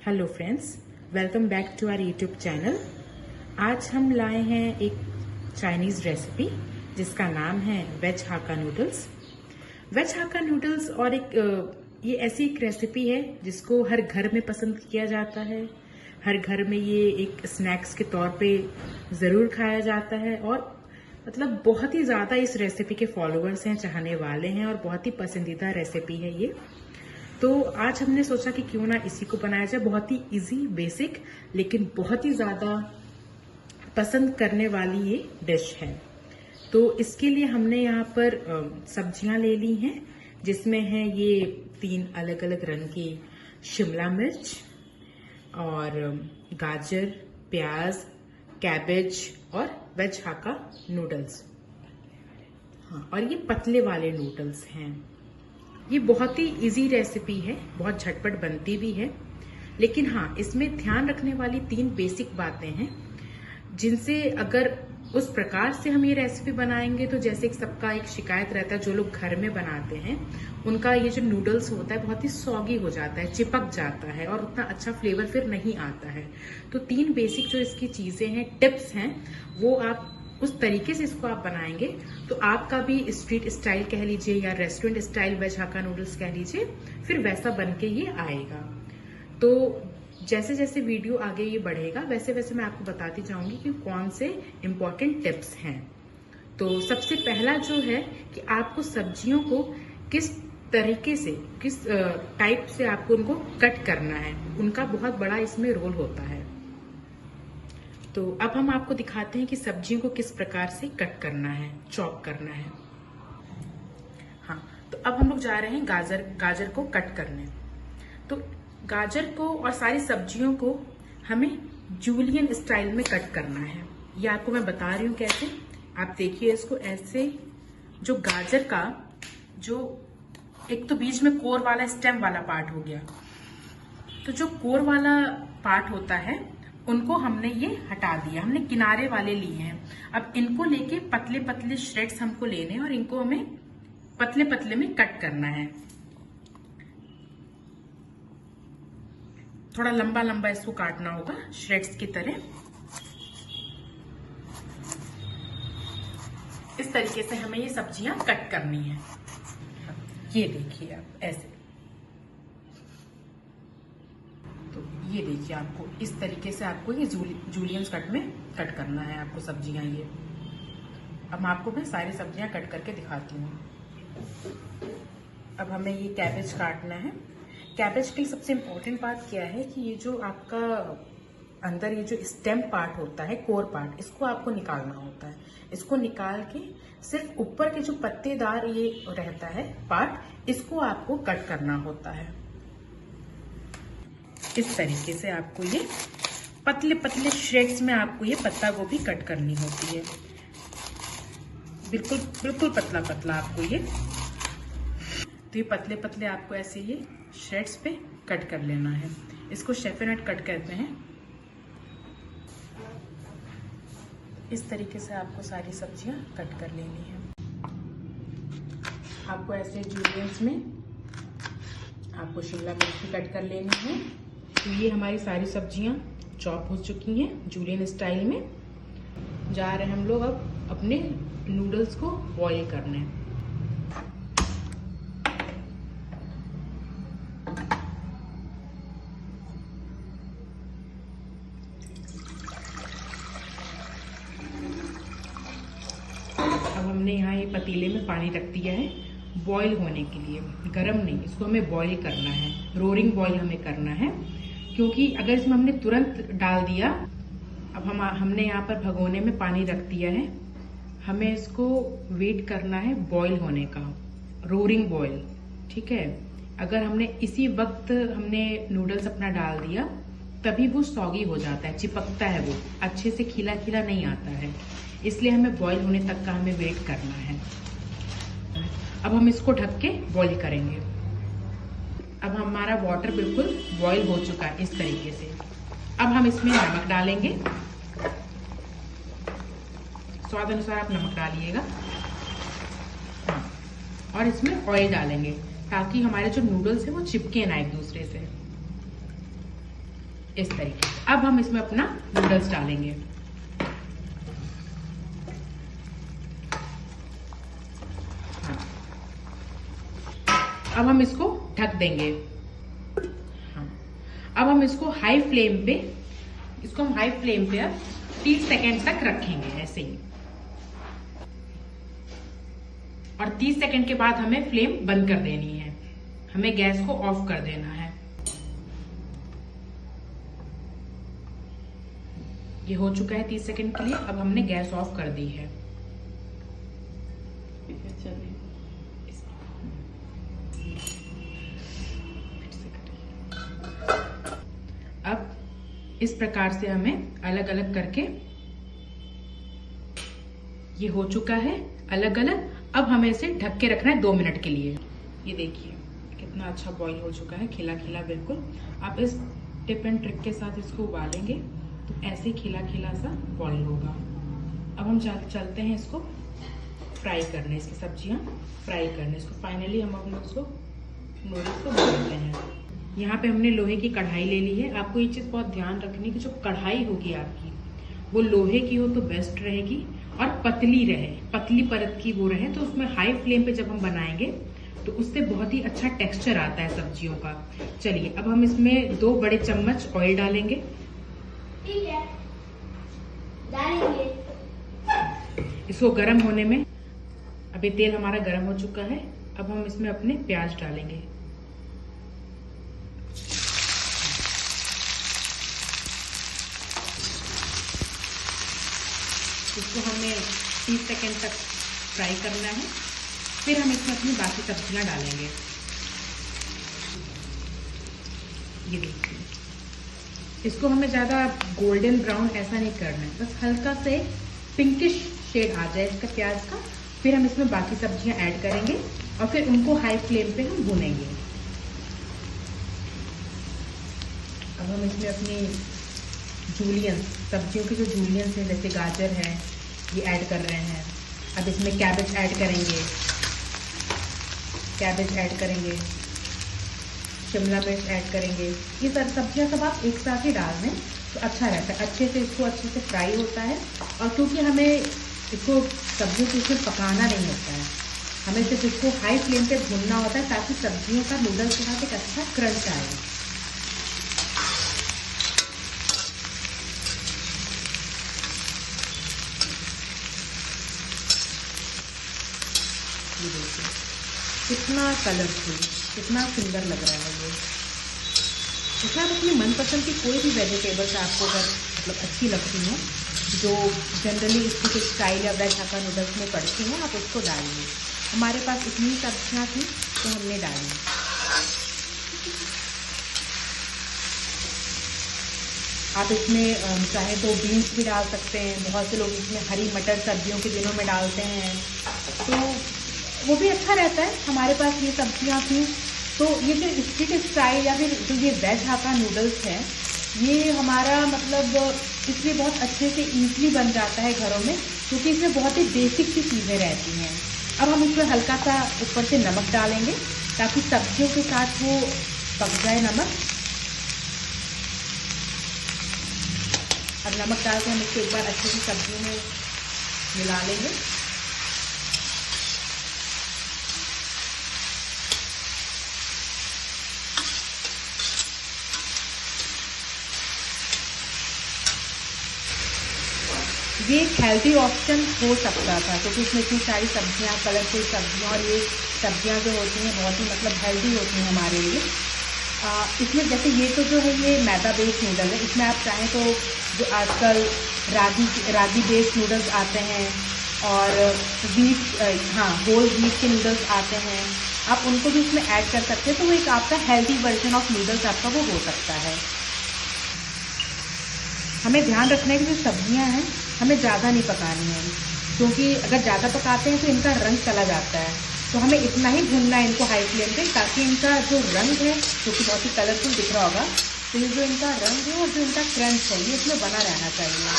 Hello friends, welcome back to our YouTube channel. आज हम लाए हैं एक चाइनीज़ रेसिपी जिसका नाम है वेज हाक्का नूडल्स। वेज हाक्का नूडल्स और ये ऐसी एक रेसिपी है जिसको हर घर में पसंद किया जाता है। हर घर में ये एक स्नैक्स के तौर पे ज़रूर खाया जाता है और मतलब बहुत ही ज़्यादा इस रेसिपी के फॉलोअर्स हैं, चाहने वाले हैं और बहुत ही पसंदीदा रेसिपी है ये। तो आज हमने सोचा कि क्यों ना इसी को बनाया जाए। बहुत ही इजी, बेसिक, लेकिन बहुत ही ज़्यादा पसंद करने वाली ये डिश है। तो इसके लिए हमने यहाँ पर सब्जियां ले ली हैं, जिसमें है ये 3 अलग अलग रंग की शिमला मिर्च और गाजर, प्याज, कैबेज और वेज हाक्का नूडल्स। हाँ, और ये पतले वाले नूडल्स हैं। ये बहुत ही इजी रेसिपी है, बहुत झटपट बनती भी है, लेकिन हाँ, इसमें ध्यान रखने वाली 3 बेसिक बातें हैं जिनसे अगर उस प्रकार से हम ये रेसिपी बनाएंगे तो जैसे सबका एक शिकायत रहता है, जो लोग घर में बनाते हैं उनका ये जो नूडल्स होता है बहुत ही सॉगी हो जाता है, चिपक जाता है और उतना अच्छा फ्लेवर फिर नहीं आता है। तो 3 बेसिक जो इसकी चीजें हैं, टिप्स हैं, वो आप उस तरीके से इसको आप बनाएंगे तो आपका भी स्ट्रीट स्टाइल कह लीजिए या रेस्टोरेंट स्टाइल वेज हाक्का नूडल्स कह लीजिए, फिर वैसा बनके ये आएगा। तो जैसे जैसे वीडियो आगे ये बढ़ेगा वैसे वैसे मैं आपको बताती जाऊंगी कि कौन से इम्पोर्टेंट टिप्स हैं। तो सबसे पहला जो है कि आपको सब्जियों को किस तरीके से, किस टाइप से आपको उनको कट करना है, उनका बहुत बड़ा इसमें रोल होता है। तो अब हम आपको दिखाते हैं कि सब्जियों को किस प्रकार से कट करना है, चॉप करना है। हाँ, तो अब हम लोग जा रहे हैं गाजर को कट करने। तो गाजर को और सारी सब्जियों को हमें जूलियन स्टाइल में कट करना है। ये आपको मैं बता रही हूँ कैसे। आप देखिए इसको ऐसे, जो गाजर का जो एक तो बीच में कोर वाला स्टेम वाला पार्ट हो गया, तो जो कोर वाला पार्ट होता है उनको हमने ये हटा दिया, हमने किनारे वाले लिए हैं। अब इनको लेके पतले पतले श्रेड्स हमको लेने हैं और इनको हमें पतले पतले में कट करना है। थोड़ा लंबा लंबा इसको काटना होगा श्रेड्स की तरह। इस तरीके से हमें ये सब्जियां कट करनी है। ये देखिए आप ऐसे, तो ये देखिए आपको इस तरीके से आपको ये जूलियंस कट में कट करना है आपको सब्जियां। ये अब मैं आपको सारी सब्जियां कट करके दिखाती हूँ। अब हमें ये कैबेज काटना है। कैबेज के लिए सबसे इम्पोर्टेंट बात क्या है कि ये जो आपका अंदर ये जो स्टेम पार्ट होता है, कोर पार्ट, इसको आपको निकालना होता है। इसको निकाल के सिर्फ ऊपर के जो पत्तेदार ये रहता है पार्ट, इसको आपको कट करना होता है। इस तरीके से आपको ये पतले पतले श्रेड्स में आपको ये पत्ता गोभी कट करनी होती है। बिल्कुल बिल्कुल पतला पतला आपको ये, तो ये पतले पतले आपको ऐसे ये श्रेड्स पे कट कर लेना है। इसको शेफेनट कट कहते हैं। इस तरीके से आपको सारी सब्जियां कट कर लेनी है। आपको ऐसे जूलियंस में आपको शिमला मिर्च भी कट कर लेनी है। तो ये हमारी सारी सब्जियां चॉप हो चुकी हैं जूलियन स्टाइल में। जा रहे हैं हम लोग अब अपने नूडल्स को बॉईल करने। अब हमने यहाँ ये पतीले में पानी रख दिया है बॉईल होने के लिए। गरम नहीं, इसको हमें बॉईल करना है, रोरिंग बॉईल हमें करना है, क्योंकि अगर इसमें हमने तुरंत डाल दिया, अब हमने यहाँ पर भगोने में पानी रख दिया है, हमें इसको वेट करना है बॉईल होने का, रोरिंग बॉईल, ठीक है। अगर हमने इसी वक्त हमने नूडल्स अपना डाल दिया तभी वो सॉगी हो जाता है, चिपकता है, वो अच्छे से खिला खिला नहीं आता है। इसलिए हमें बॉईल होने तक का हमें वेट करना है। अब हम इसको ढक के बॉईल करेंगे। अब हमारा वाटर बिल्कुल बॉईल हो चुका है इस तरीके से। अब हम इसमें नमक डालेंगे, स्वाद अनुसार आप नमक डालिएगा। और इसमें ऑयल डालेंगे ताकि हमारे जो नूडल्स है वो चिपके ना एक दूसरे से। इस तरीके से। अब हम इसमें अपना नूडल्स डालेंगे। हाँ, अब हम इसको ढक देंगे। हाँ, अब हम इसको हाई फ्लेम पे अब 30 सेकेंड तक रखेंगे ऐसे ही। और 30 सेकेंड के बाद हमें फ्लेम बंद कर देनी है, हमें गैस को ऑफ कर देना है। ये हो चुका है 30 सेकेंड के लिए। अब हमने गैस ऑफ कर दी है। अब इस प्रकार से हमें अलग अलग करके, ये हो चुका है अलग अलग। अब हमें इसे ढक के रखना है 2 मिनट के लिए। ये देखिए कितना अच्छा बॉईल हो चुका है, खिला खिला बिल्कुल। आप इस टिप एंड ट्रिक के साथ इसको उबालेंगे तो ऐसे खिला खिला सा बॉईल होगा। अब हम चलते हैं इसको फ्राई करने, इसकी सब्जियां फ्राई करने। इसको फाइनली हम अपने उसको नूडल्स को बनाते हैं। यहाँ पे हमने लोहे की कढ़ाई ले ली है। आपको ये चीज़ बहुत ध्यान रखनी कि जो कढ़ाई होगी आपकी वो लोहे की हो तो बेस्ट रहेगी, और पतली रहे, पतली परत की वो रहे। तो उसमें हाई फ्लेम पे जब हम बनाएंगे तो उससे बहुत ही अच्छा टेक्सचर आता है सब्जियों का। चलिए अब हम इसमें 2 बड़े चम्मच ऑयल डालेंगे। ठीक है, डालेंगे। इसको गर्म होने में, अभी तेल हमारा गर्म हो चुका है। अब हम इसमें अपने प्याज डालेंगे। इसको हमें 30 सेकेंड तक फ्राई करना है। फिर हम इसमें अपनी बाकी सब्जियां डालेंगे। ये देखिए, इसको हमें ज़्यादा गोल्डन ब्राउन ऐसा नहीं करना है, बस हल्का से पिंकिश शेड आ जाए इसका प्याज का। फिर हम इसमें बाकी सब्जियां ऐड करेंगे और फिर उनको हाई फ्लेम पे हम भूनेंगे। अब हम इसमें अपनी जूलियन, सब्जियों के जो जूलियन हैं जैसे गाजर है, ये ऐड कर रहे हैं। अब इसमें कैबेज ऐड करेंगे, शिमला मिर्च ऐड करेंगे। ये सारी सब्जियां सब आप एक साथ ही डाल दें तो अच्छा रहता है। अच्छे से फ्राई होता है। और क्योंकि हमें इसको सब्जियों को इसमें पकाना नहीं होता है, हमें सिर्फ इसको हाई फ्लेम पे भूनना होता है ताकि सब्जियों का नूडल्स के साथ एक अच्छा क्रंच आए। ये देखिए कितना कलरफुल, कितना सुंदर लग रहा है ये। इसमें आप अपनी मनपसंद की कोई भी वेजिटेबल्स आपको अगर मतलब अच्छी लगती हैं, जो जनरली इसकी स्टाइल या वेज हक्का नूडल्स में पड़ती हैं, आप उसको डालिए। हमारे पास इतनी सब्जियां थी तो हमने डाली। आप इसमें चाहे तो बीन्स भी डाल सकते हैं। बहुत से लोग इसमें हरी मटर सर्दियों के दिनों में डालते हैं, तो वो भी अच्छा रहता है। हमारे पास ये सब्जियां थी तो ये जो स्ट्रीट स्टाइल या फिर जो ये वेज हक्का नूडल्स है, ये हमारा मतलब इसलिए बहुत अच्छे से ईज़िली बन जाता है घरों में, क्योंकि इसमें बहुत ही बेसिक सी चीज़ें रहती हैं। अब हम इसमें हल्का सा ऊपर से नमक डालेंगे ताकि सब्जियों के साथ वो पक जाए नमक। अब नमक डाल के हम इसको एक बार अच्छे से सब्जियों में मिला लेंगे। ये एक हेल्दी ऑप्शन हो सकता था क्योंकि इसमें इतनी सारी सब्जियां, कलरफुल सब्जियां, और ये सब्जियां जो होती हैं बहुत ही मतलब हेल्दी होती हैं हमारे लिए। इसमें जैसे ये तो जो है ये मैदा बेस्ड नूडल है। इसमें आप चाहें तो जो आजकल रागी बेस्ड नूडल्स आते हैं और होल व्हीट के नूडल्स आते हैं, आप उनको भी इसमें ऐड कर सकते हैं। तो वो एक आपका हेल्दी वर्जन ऑफ नूडल्स आपका वो हो सकता है। हमें ध्यान रखना है कि जो सब्जियां हैं हमें ज़्यादा नहीं पकानी है, क्योंकि अगर ज़्यादा पकाते हैं तो इनका रंग चला जाता है। तो हमें इतना ही भूनना है इनको हाई फ्लेम पे, ताकि इनका जो रंग है, जो कि बहुत ही कलरफुल दिख रहा होगा, तो ये जो इनका रंग है और जो इनका क्रंच है ये इसमें बना रहना चाहिए।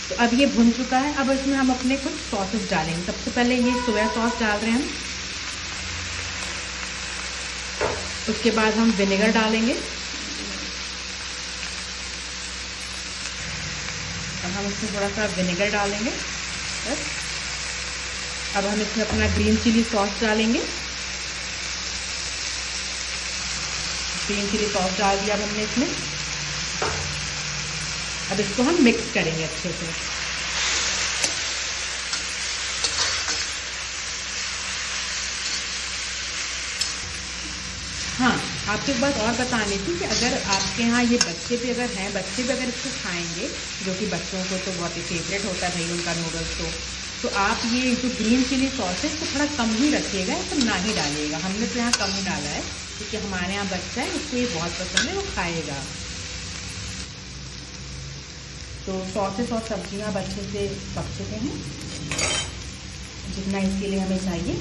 तो अब ये भुन चुका है। अब इसमें हम अपने कुछ सॉसेस डालेंगे। सबसे पहले ये सोया सॉस डाल रहे हैं हम। उसके बाद हम विनेगर डालेंगे। हम इसमें थोड़ा सा विनेगर डालेंगे बस। अब हम इसमें अपना ग्रीन चिली सॉस डालेंगे। ग्रीन चिली सॉस डाल दिया अब हमने इसमें। अब इसको हम मिक्स करेंगे अच्छे से। हाँ, आपको एक बात और बतानी थी कि अगर आपके यहाँ ये बच्चे भी अगर हैं, बच्चे भी अगर इसको खाएंगे, जो कि बच्चों को तो बहुत ही फेवरेट होता है भाई उनका नूडल्स, तो आप ये जो ग्रीन चिली सॉस है इसको थोड़ा कम ही रखिएगा, तो ना ही डालिएगा। हमने तो यहाँ कम ही डाला है क्योंकि हमारे यहाँ बच्चा है, उसको ये बहुत पसंद है, वो खाएगा। तो सॉसेस और सब्जियाँ अब अच्छे से पक चुके हैं जितना इसके लिए हमें चाहिए।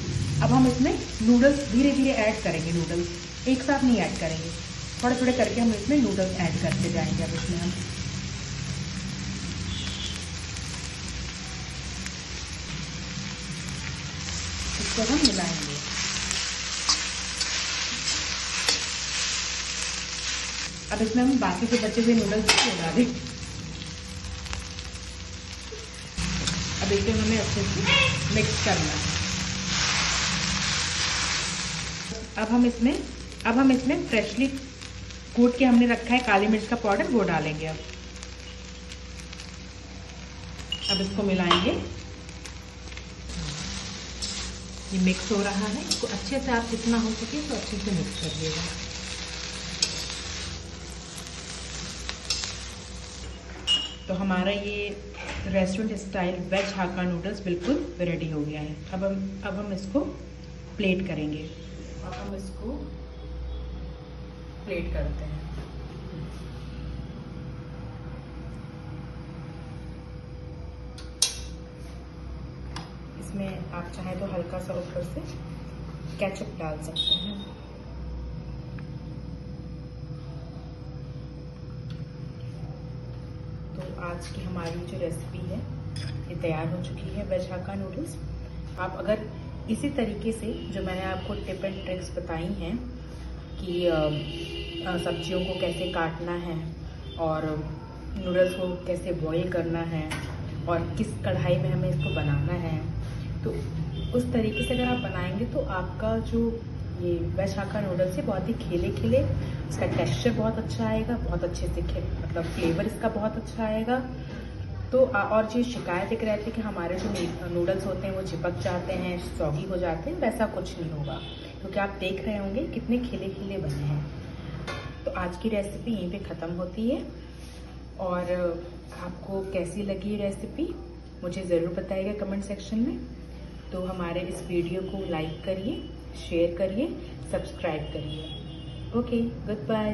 अब हम इसमें नूडल्स धीरे धीरे ऐड करेंगे। नूडल्स एक साथ नहीं ऐड करेंगे, थोड़े थोड़े करके हम इसमें नूडल्स ऐड करते जाएंगे। अब इसमें हम इसको हम मिलाएंगे। अब इसमें हम बाकी के बचे हुए नूडल्स को डालें। अब इसे हमें अच्छे से मिक्स करना है। अब हम इसमें फ्रेशली कूट के हमने रखा है काली मिर्च का पाउडर, वो डालेंगे। अब इसको मिलाएंगे। ये मिक्स हो रहा है, इसको अच्छे से आप जितना हो सके तो अच्छे से मिक्स करिएगा। तो हमारा ये रेस्टोरेंट स्टाइल वेज हाक्का नूडल्स बिल्कुल रेडी हो गया है। अब हम इसको प्लेट करेंगे। अब हम इसको प्लेट करते हैं। इसमें आप चाहें तो हल्का सा ऊपर से केचप डाल सकते हैं। तो आज की हमारी जो रेसिपी है ये तैयार हो चुकी है, वेज हाक्का नूडल्स। आप अगर इसी तरीके से जो मैंने आपको टिप एंड ट्रिक्स बताई हैं कि सब्जियों को कैसे काटना है और नूडल्स को कैसे बॉईल करना है और किस कढ़ाई में हमें इसको बनाना है, तो उस तरीके से अगर आप बनाएंगे तो आपका जो ये वेज हाक्का नूडल्स है बहुत ही खिले खिले, इसका टेक्सचर बहुत अच्छा आएगा, बहुत अच्छे से मतलब फ्लेवर इसका बहुत अच्छा आएगा। तो और जो शिकायत एक रहती है कि हमारे जो नूडल्स होते हैं वो चिपक जाते हैं, सॉगी हो जाते हैं, वैसा कुछ नहीं होगा क्योंकि आप देख रहे होंगे कितने खिले खिले बने हैं। तो आज की रेसिपी यहीं पे ख़त्म होती है। और आपको कैसी लगी रेसिपी मुझे ज़रूर बताइएगा कमेंट सेक्शन में। तो हमारे इस वीडियो को लाइक करिए, शेयर करिए, सब्सक्राइब करिए। Okay, good bye.